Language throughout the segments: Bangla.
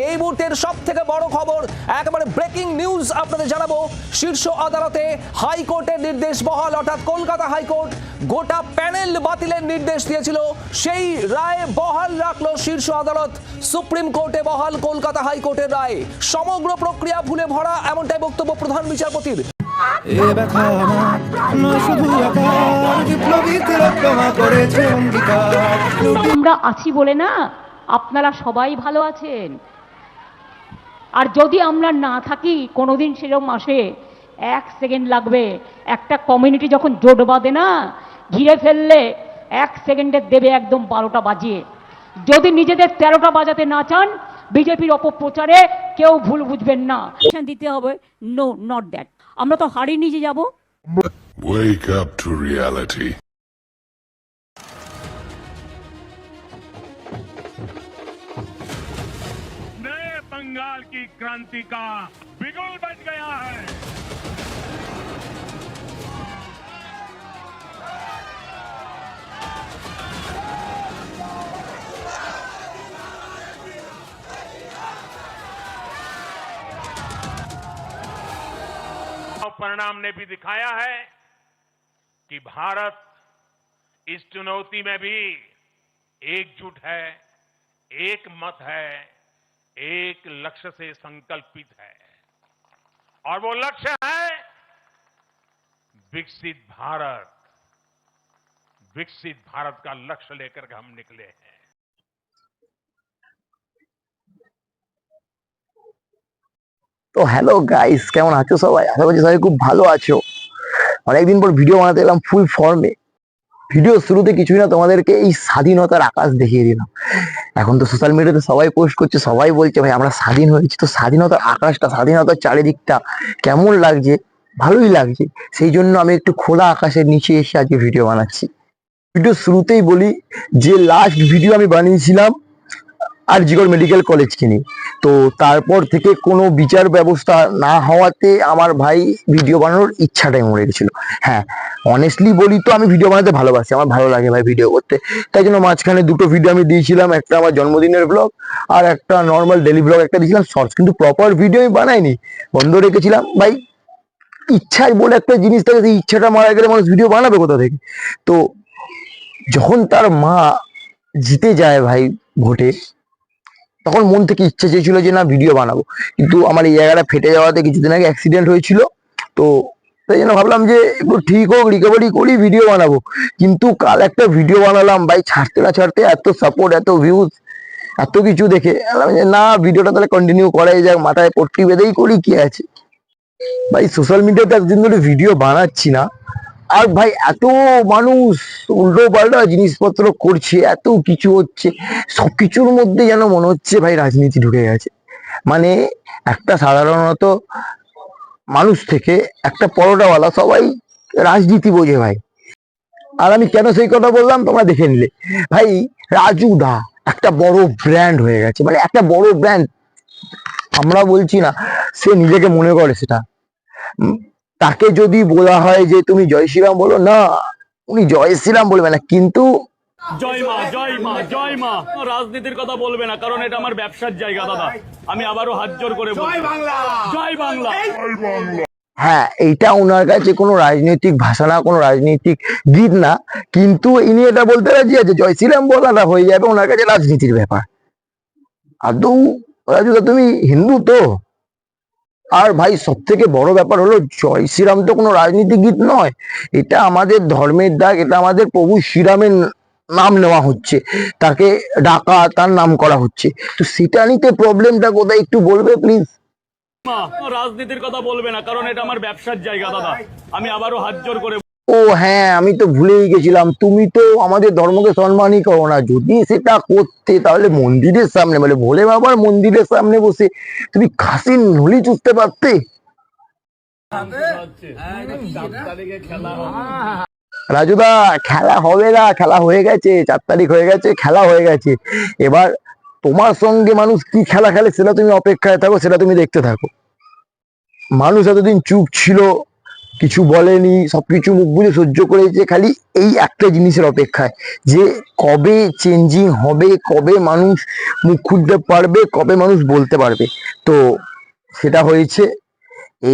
এই মুহূর্তের সবথেকে বড় খবর, একেবারে ব্রেকিং নিউজ আপনাদের জানাবো। শীর্ষ আদালতে হাইকোর্টের নির্দেশ বহাল, অর্থাৎ কলকাতা হাইকোর্ট গোটা প্যানেল বাতিলের নির্দেশ দিয়েছিল, সেই রায় বহাল রাখলো শীর্ষ আদালত। সুপ্রিম কোর্টে বহাল কলকাতা হাইকোর্টের রায়, সমগ্র প্রক্রিয়া ভুলে ভরা, এমনটাই বক্তব্য প্রধান বিচারপতির। আমরা আছি বলে না আপনারা সবাই ভালো আছেন, আর যদি আমরা না থাকি কোনোদিন সেরকম আসে, 1 সেকেন্ড লাগবে। একটা কমিউনিটি যখন জোট বাঁধে না, ঘিরে ফেললে 1 সেকেন্ডে দেবে একদম 12টা বাজিয়ে। যদি নিজেদের 13টা বাজাতে না চান, বিজেপির অপপ্রচারে কেউ ভুল বুঝবেন না, দিতে হবে। No, not that. আমরা তো হারিয়ে নিয়ে যাব। Wake up to reality. नए बंगाल की क्रांति का बिगुल बज गया है। परिणाम ने भी दिखाया है कि भारत इस चुनौती में भी एकजुट है, एक मत है, एक लक्ष्य से संकल्पित है, और वो लक्ष्य है विकसित भारत। विकसित भारत का लक्ष्य लेकर के हम निकले हैं। তো হ্যালো গাইস, কেমন আছো সবাই? আশা করছি সবাই খুব ভালো আছো। অনেকদিন পর ভিডিও বানাতে এলাম ফুল ফর্মে। ভিডিও শুরুতে কিছুই না, তোমাদেরকে এই স্বাধীনতার আকাশ দেখিয়ে দিলাম। এখন তো সোশ্যাল মিডিয়াতে সবাই পোস্ট করছে, সবাই বলছে ভাই আমরা স্বাধীন হয়েছি। তো স্বাধীনতার আকাশটা, স্বাধীনতার চারিদিকটা কেমন লাগছে? ভালোই লাগছে। সেই জন্য আমি একটু খোলা আকাশের নিচে এসে আজকে ভিডিও বানাচ্ছি। ভিডিও শুরুতেই বলি যে লাস্ট ভিডিও আমি বানিয়েছিলাম আরজিকর মেডিকেল কলেজকে নিয়ে। তো তারপর থেকে কোনো বিচার ব্যবস্থা না হওয়াতে আমার ভাই ভিডিও বানানোর ইচ্ছাটাই মরে গেছিল। হ্যাঁ, অনেস্টলি বলি তো আমি ভিডিও বানাতে ভালোবাসি, আমার ভালো লাগে ভাই ভিডিও করতে। তাই জন্য মাঝখানে 2টো ভিডিও আমি দিয়েছিলাম, একটা আমার জন্মদিনের ব্লগ আর একটা নর্মাল ডেলি ব্লগ একটা দিয়েছিলাম শর্টস। কিন্তু প্রপার ভিডিও আমি বানাইনি, বন্ধ রেখেছিলাম। ভাই ইচ্ছাই বলে একটা জিনিস থাকে, সেই ইচ্ছাটা মারা গেলে মানুষ ভিডিও বানাবে কোথা থেকে? তো যখন তার মা জিতে যায় ভাই ভোটে, তখন মন থেকে ইচ্ছা চেয়েছিল যে না ভিডিও বানাবো। কিন্তু আমার এই জায়গাটা ফেটে যাওয়াতে কিছুদিন আগে অ্যাক্সিডেন্ট হয়েছিল। তো তাই জন্য ভাবলাম যে একটু ঠিক হোক, রিকভারি করি, ভিডিও বানাবো। কিন্তু কাল একটা ভিডিও বানালাম ভাই, ছাড়তে না ছাড়তে এত সাপোর্ট, এত ভিউজ, এত কিছু দেখে না ভিডিওটা তাহলে কন্টিনিউ করাই যাক, মাথায় পট্টি বেঁধেই করি, কি আছে ভাই। সোশ্যাল মিডিয়াতে একদিন ধরে ভিডিও বানাচ্ছি না, আর ভাই এত মানুষ উল্টো পাল্টা জিনিসপত্র করছে, এত কিছু হচ্ছে, সবকিছুর মধ্যে যেন মনে হচ্ছে ভাই রাজনীতি ঢুকে গেছে। মানে একটা সাধারণত মানুষ থেকে একটা পরোটাওয়ালা সবাই রাজনীতি বোঝে ভাই। আর আমি কেন সেই কথা বললাম তোমরা দেখে নিলে। ভাই রাজু দা একটা বড় ব্র্যান্ড হয়ে গেছে, মানে একটা বড় ব্র্যান্ড। আমরা বলছি না, সে নিজেকে মনে করে সেটা। তাকে যদি বলা হয় যে তুমি জয় শ্রীরাম বলো, না উনি জয় শ্রীরাম বলবে না, কিন্তু জয় মা, জয় মা, জয় মা। রাজনীতির কথা বলবে না, কারণ এটা আমার ব্যবসার জায়গা দাদা। আমি আবারও হাত জোর করে বলছি, জয় বাংলা, জয় বাংলা। হ্যাঁ, এইটা ওনার কাছে কোনো রাজনৈতিক ভাষা না, কোনো রাজনৈতিক গীত না, কিন্তু ইনি এটা বলতে রাজি আছে জয় শ্রীরাম বলাটা হয়ে যাবে ওনার কাছে রাজনীতির ব্যাপার। আদৌ রাজুদা তুমি হিন্দু তো? আর ভাই সব থেকে বড় ব্যাপার হলো জয় শ্রীরাম তো কোনো রাজনীতিক গীত নয়, এটা আমাদের ধর্মের ডাক, এটা আমাদের প্রভু শ্রীরামের নাম নেওয়া হচ্ছে, তাকে ডাকা, তার নাম করা হচ্ছে। তো সেটা নিতে প্রবলেমটা কোথায় একটু বলবে প্লিজ? মা, রাজনীতির কথা বলবে না, কারণ এটা আমার ব্যবসার জায়গা দাদা। আমি আবারও হাত জোর করে ও হ্যাঁ, আমি তো ভুলেই গেছিলাম, তুমি তো আমাদের ধর্মকে সম্মানই করো না। যদি সেটা করতে তাহলে মন্দিরের সামনে, মানে ভোলে বাবার মন্দিরের সামনে বসে তুমি খাসির নলি চুষতে পারতে। রাজুদা খেলা হবে না, খেলা হয়ে গেছে, 4 তারিখ হয়ে গেছে, খেলা হয়ে গেছে। এবার তোমার সঙ্গে মানুষ কি খেলা খেলে সেটা তুমি অপেক্ষায় থাকো, সেটা তুমি দেখতে থাকো। মানুষ এতদিন চুপ ছিল, কিছু বলেনি, সবকিছু মুখ বুঝে সহ্য করেছে, খালি এই একটা জিনিসের অপেক্ষায় যে কবে চেঞ্জিং হবে, কবে মানুষ মুখ খুলতে পারবে, কবে মানুষ বলতে পারবে। তো সেটা হয়েছে।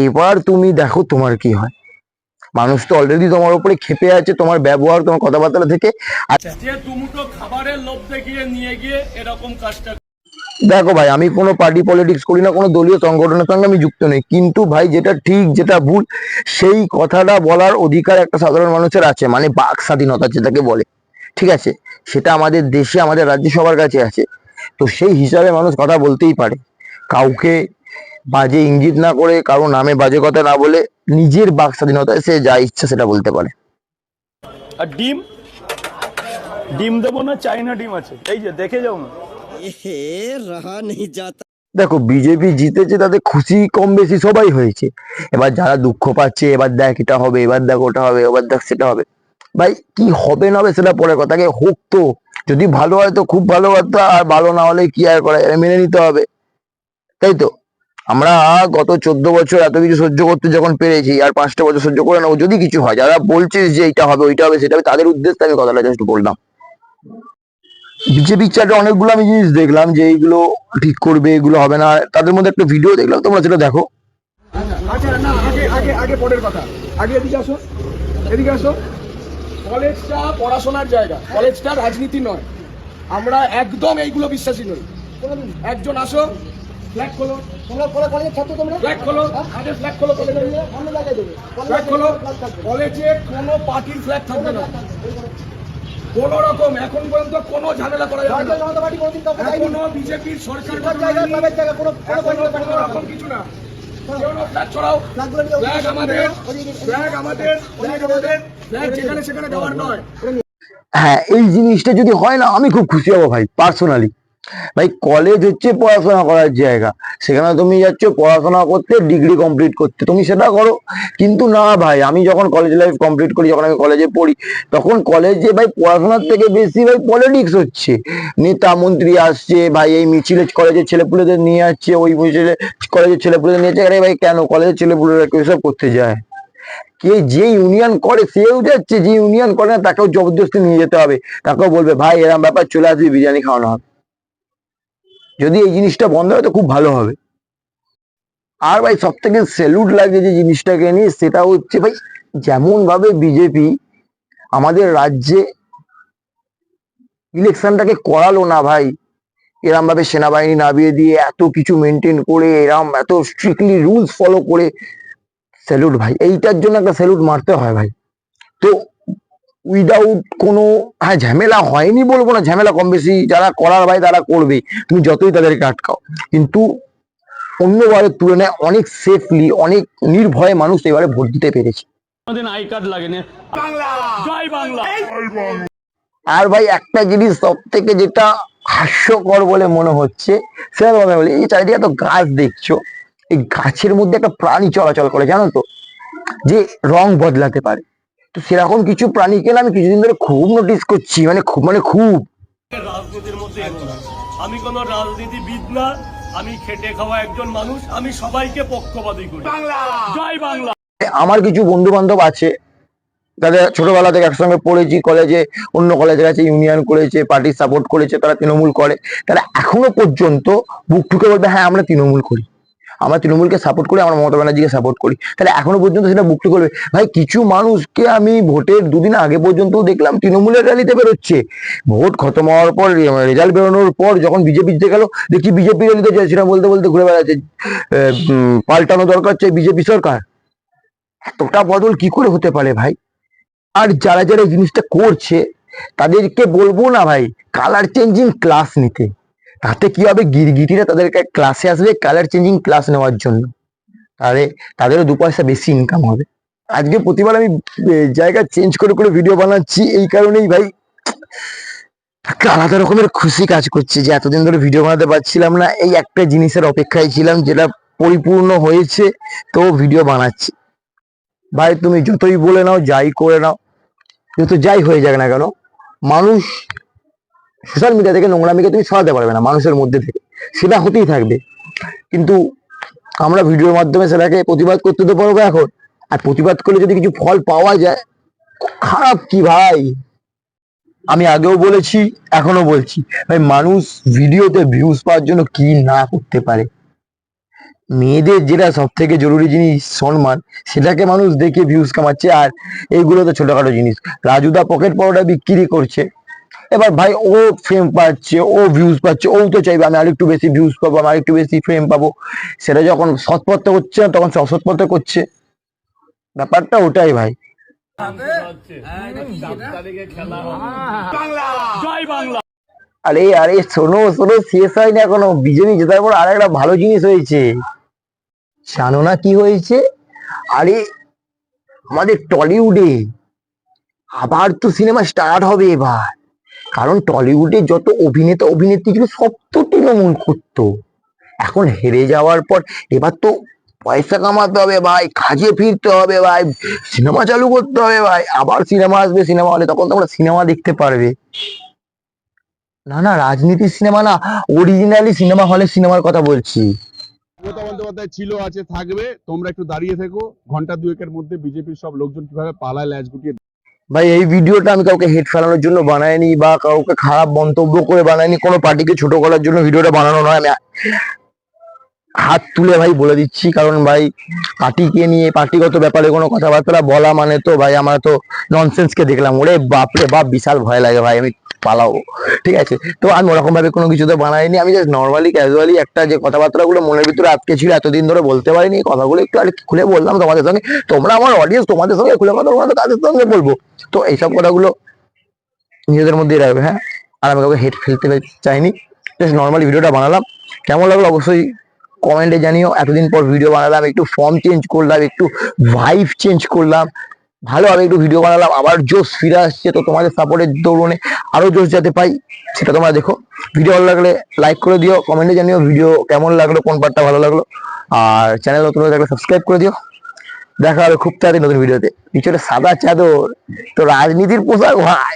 এবার তুমি দেখো তোমার কি হয়। মানুষ তো অলরেডি তোমার উপরে ক্ষেপে আছে, তোমার ব্যবহার, তোমার কথাবার্তা থেকে। আর যে দুমুঠো খাবারের লোভ দেখিয়ে নিয়ে গিয়ে এরকম কাজটা। দেখো ভাই, আমি কোনো পার্টি পলিটিক্স করি না, কোনো দলীয় সংগঠনের সঙ্গে আমি যুক্ত নই, কিন্তু ভাই যেটা ঠিক যেটা ভুল সেই কথাটা বলার অধিকার একটা সাধারণ মানুষের আছে, মানে বাক স্বাধীনতা যেটাকে বলে, ঠিক আছে? সেটা আমাদের দেশে, আমাদের রাজ্যে সবার কাছে আছে। তো সেই হিসাবে মানুষ কথা বলতেই পারে, কাউকে বাজে ইঙ্গিত না করে, কারো নামে বাজে কথা না বলে, নিজের বাক স্বাধীনতায় সে যা ইচ্ছা সেটা বলতে পারে। আর ডিম ডিম দেবো না, চাইনা ডিম আছে, এই যে দেখে যাও না। रहा नहीं जाता। দেখো, বিজেপি জিতেছে, তাতে খুশি কম বেশি সবাই হয়েছে। এবার যারা দুঃখ পাচ্ছে, এবার দেখ এটা হবে, এবার দেখ ওটা হবে, এবার দেখ সেটা হবে, ভাই কি হবে না হবে সেটা পরে কথা, আগে হোক তো। যদি ভালো হয় তো খুব ভালো কথা, আর ভালো না হলে কি আর করা যাবে, মেনে নিতে হবে, তাই তো? আমরা গত 14 বছর এত কিছু সহ্য করতে যখন পেরেছি, আর 5টা বছর সহ্য করে নেবো যদি কিছু হয়। যারা বলছিস যে এটা হবে, ওইটা হবে, সেটা হবে, তাদের উদ্দেশ্যে আমি কথাটা জাস্ট বললাম। বিজেপির চার্টে অনেকগুলো আমি জিনিস দেখলাম যে এইগুলো ঠিক করবে, এগুলো হবে না। তাদের মধ্যে একটা ভিডিও দেখলাম, তোমরা সেটা দেখো। আচ্ছা না, আগে আগে আগে পরের কথা, আগে এদিকে আসো, এদিকে আসো। কলেজটা পড়াশোনার জায়গা, কলেজটা রাজনীতি নয়। আমরা একদম এইগুলো বিশ্বাসী নই। একজন আসো, ফ্ল্যাগ খোলো, তোমরা কলেজের ছাত্র, তোমরা ফ্ল্যাগ খোলো, আগে ফ্ল্যাগ খোলো, কলেজের অন্য জায়গায় দেবে, ফ্ল্যাগ খোলো। কলেজে কোনো পার্টির ফ্ল্যাগ থাকবে না, কোনো রকম এখন পর্যন্ত কোনো ঝামেলা করা যাবে না। এখনো বিজেপির সরকার কোনো রকম কিছু না। ফ্ল্যাগ ছড়াও, ফ্ল্যাগ আমাদের, ফ্ল্যাগ আমাদের, ফ্ল্যাগ যেখানে সেখানে দেওয়ার নয়। হ্যাঁ, এই জিনিসটা যদি হয় না, আমি খুব খুশি হবো ভাই, পার্সোনালি। ভাই কলেজ হচ্ছে পড়াশোনা করার জায়গা, সেখানে তুমি যাচ্ছ পড়াশোনা করতে, ডিগ্রি কমপ্লিট করতে, তুমি সেটা করো। কিন্তু না ভাই, আমি যখন কলেজ লাইফ কমপ্লিট করি, যখন আমি কলেজে পড়ি, তখন কলেজে ভাই পড়াশোনার থেকে বেশি ভাই পলিটিক্স হচ্ছে। নেতা মন্ত্রী আসছে ভাই, এই মিছিলে কলেজের ছেলেপুলেদের নিয়ে আসছে, ওই মিছিলে কলেজের ছেলেপুলেদের নিয়ে যাচ্ছে। আরে ভাই কেন কলেজের ছেলেপুলেরা কেউ সব করতে যায়? কে যে ইউনিয়ন করে সেও যাচ্ছে, যে ইউনিয়ন করে না তাকেও জবরদস্তি নিয়ে যেতে হবে, তাকেও বলবে ভাই এরকম ব্যাপার, চলে আসবি, বিরিয়ানি খাওয়ানো হবে। যদি এই জিনিসটা বন্ধ হয় তো খুব ভালো হবে। আর ভাই সব থেকে স্যালুট লাগে যে জিনিসটাকে নিয়ে, সেটা হচ্ছে ভাই যেমন ভাবে বিজেপি আমাদের রাজ্যে ইলেকশনটাকে করালো না ভাই, এরম ভাবে সেনাবাহিনী নামিয়ে দিয়ে এত কিছু মেনটেন করে, এরম এত স্ট্রিক্টলি রুলস ফলো করে, স্যালুট ভাই, এইটার জন্য একটা স্যালুট মারতে হয় ভাই। তো উইদাউট কোনো, হ্যাঁ ঝামেলা হয়নি বলবো না, ঝামেলা কম বেশি যারা করার ভাই তারা করবে, তুমি যতই তাদেরকে আটকাও, কিন্তু অন্যবারের তুলনায় অনেক সেফলি, অনেক নির্ভয়ে মানুষ এবারে ভোট দিতে পেরেছে। আমাদের আই কার্ড লাগে না। জয় বাংলা। আর ভাই একটা জিনিস সব থেকে যেটা হাস্যকর বলে মনে হচ্ছে, সেটা তোমাকে বলি, এই চারিদিকে এত গাছ দেখছো, এই গাছের মধ্যে একটা প্রাণী চলাচল করে, জানো তো, যে রং বদলাতে পারে। তো সেরকম কিছু প্রাণীকে না আমি কিছুদিন ধরে খুব নোটিস করছি, মানে খুব রাজনীতির মধ্যে এলো না। আমি কোনো রাজনীতিবিদ না, আমি খেটে খাওয়া একজন মানুষ, আমি সবাইকে পক্ষপাতী করি। জয় বাংলা। আমার কিছু বন্ধু বান্ধব আছে, তাদের ছোটবেলা থেকে একসঙ্গে পড়েছি, কলেজে অন্য কলেজের কাছে ইউনিয়ন করেছে, পার্টি সাপোর্ট করেছে, তারা তৃণমূল করে, তারা এখনো পর্যন্ত বুক ঠুকে বলবে হ্যাঁ আমরা তৃণমূল করি, আমরা তৃণমূলকে সাপোর্ট করি, আমরা মমতা ব্যানার্জিকে সাপোর্ট করি। তাহলে এখনো পর্যন্ত সেটা বুক ঠুকে বলবে। ভাই কিছু মানুষকে আমি ভোটের 2 দিন আগে পর্যন্ত দেখলাম তৃণমূলের র্যালিতে বেরোচ্ছে, ভোট খতম হওয়ার পর, রেজাল্ট বেরোনোর পর যখন বিজেপি জিতে গেল, দেখি বিজেপি র্যালিতে যায়, সেটা বলতে বলতে ঘুরে বেড়াচ্ছে, পাল্টানো দরকার চাই বিজেপি সরকার। এতটা বদল কি করে হতে পারে ভাই? আর যারা যারা এই জিনিসটা করছে তাদেরকে বলবো না ভাই কালার চেঞ্জিং ক্লাস নিতে, তাতে কি হবে, গিরগিটিরা তাদেরকে ক্লাসে আসবে কালার চেঞ্জিং ক্লাস নেওয়ার জন্য, তাহলে তাদেরও 2 পয়সা বেশি ইনকাম হবে। আজকে প্রতিবার আমি জায়গা চেঞ্জ করে করে ভিডিও বানাচ্ছি, এই কারণেই ভাই একটা আলাদা রকমের খুশি কাজ করছে যে এতদিন ধরে ভিডিও বানাতে পারছিলাম না, এই একটা জিনিসের অপেক্ষায় ছিলাম যেটা পরিপূর্ণ হয়েছে, তো ভিডিও বানাচ্ছি। ভাই তুমি যতই বলে নাও, যাই করে নাও, যাই হয়ে যাক না কেন, মানুষ সোশ্যাল মিডিয়া থেকে নোংরামিকে তুমি সরাতে পারবে না মানুষের মধ্যে থেকে, সেটা হতেই থাকবে। কিন্তু আমরা ভিডিওর মাধ্যমে সেটাকে প্রতিবাদ করতে তো পারবো এখন, আর প্রতিবাদ করলে যদি কিছু ফল পাওয়া যায়, খারাপ কি ভাই? আমি আগেও বলেছি, এখনো বলছি, ভাই মানুষ ভিডিওতে ভিউজ পাওয়ার জন্য কি না করতে পারে। মেয়েদের যেটা সব থেকে জরুরি জিনিস সম্মান, সেটাকে মানুষ দেখে ভিউজ কামাচ্ছে। আর এইগুলো তো ছোটখাটো জিনিস। রাজুদা পকেট পরোটা বিক্রি করছে, এবার ভাই ও ফ্রেম পাচ্ছে, ও ভিউজ পাচ্ছে, ও তো চাইবে আমি আরেকটু বেশি ভিউজ পাবো, আমি আরেকটু বেশি ফ্রেম পাবো। সেটা যখন সৎপথে হচ্ছে না, তখন সে অসৎপথে করছে। ব্যাপারটা ওটাই ভাই। জয় বাংলা। আরে আরে শোনো শোনো, শেষ হয়নি এখনো। বিজেপি জেতার পর আর একটা ভালো জিনিস হয়েছে, জানো না কি হয়েছে? আরে আমাদের টলিউডে আবার তো সিনেমা স্টার্ট হবে এবার। কারণ টলিউডে যত অভিনেতা অভিনেত্রী ছিল সব তো তৃণমূল করতো। এখন হেরে যাওয়ার পর এবার তো পয়সা কামাতে হবে ভাই, কাজে ফিরতে হবে ভাই, সিনেমা চালু করতে হবে ভাই। আবার সিনেমা আসবে, সিনেমা হলে তখন তোমরা সিনেমা দেখতে পারবে। না না, রাজনীতির সিনেমা না, অরিজিনালি সিনেমা হলে সিনেমার কথা বলছি। মমতা বন্দ্যোপাধ্যায় ছিল, আছে, থাকবে। তোমরা একটু দাঁড়িয়ে থেকো, ঘন্টা দুয়েকের মধ্যে বিজেপির সব লোকজন কিভাবে পালায় ল্যাজ গুটিয়ে। ভাই এই ভিডিওটা আমি কাউকে হেট ফেলানোর জন্য বানাইনি বা কাউকে খারাপ মন্তব্য করে বানাইনি, কোনো পার্টিকে ছোট করার জন্য ভিডিওটা বানানো নয়। আমি হাত তুলে ভাই বলে দিচ্ছি, কারণ ভাই পার্টিকে নিয়ে পার্টিগত ব্যাপারে কোনো কথাবার্তা বলা মানে তো ভাই আমরা তো ননসেন্সকে দেখলাম, ওরে বাপরে বাপ বিশাল ভয় লাগে ভাই, আমি পালাবো। ঠিক আছে, তো আমি ওরকম ভাবে কোনো কিছু তো বানাইনি। আমি জাস্ট নর্মালি ক্যাজুয়ালি একটা যে কথাবার্তাগুলো মনের ভিতরে আটকে ছিল এতদিন ধরে বলতে পারিনি, এই কথাগুলো একটু আর কি খুলে বললাম তোমাদের সঙ্গে। তোমরা আমার অডিয়েন্স, তোমাদের সঙ্গে খুলে কথা বলবো, কাদের সঙ্গে বলবো? তো এইসব কথাগুলো নিজেদের মধ্যেই রাখবে, হ্যাঁ। আর আমি কাউকে হেট ফেলতে চাইনি, জাস্ট নর্মালি ভিডিওটা বানালাম। কেমন লাগলো অবশ্যই কমেন্টে জানিও। এতদিন পর ভিডিও বানালাম, একটু ফর্ম চেঞ্জ করলাম, একটু ভাইব চেঞ্জ করলাম, ভালোভাবে একটু ভিডিও বানালাম। আবার জোশ ফিরে আসছে, তো তোমাদের সাপোর্টের দৌড়নে আরো জোশ যাতে পাই সেটা তোমরা দেখো। ভিডিও ভালো লাগলে লাইক করে দিও, কমেন্টে জানিও ভিডিও কেমন লাগলো, কোন পার্টটা ভালো লাগলো। আর চ্যানেল নতুন হয়ে থাকলে সাবস্ক্রাইব করে দিও। দেখা হবে খুব তাড়াতাড়ি নতুন ভিডিওতে। পিছনে সাদা চাদর তো রাজনীতির পোশাক ভাই।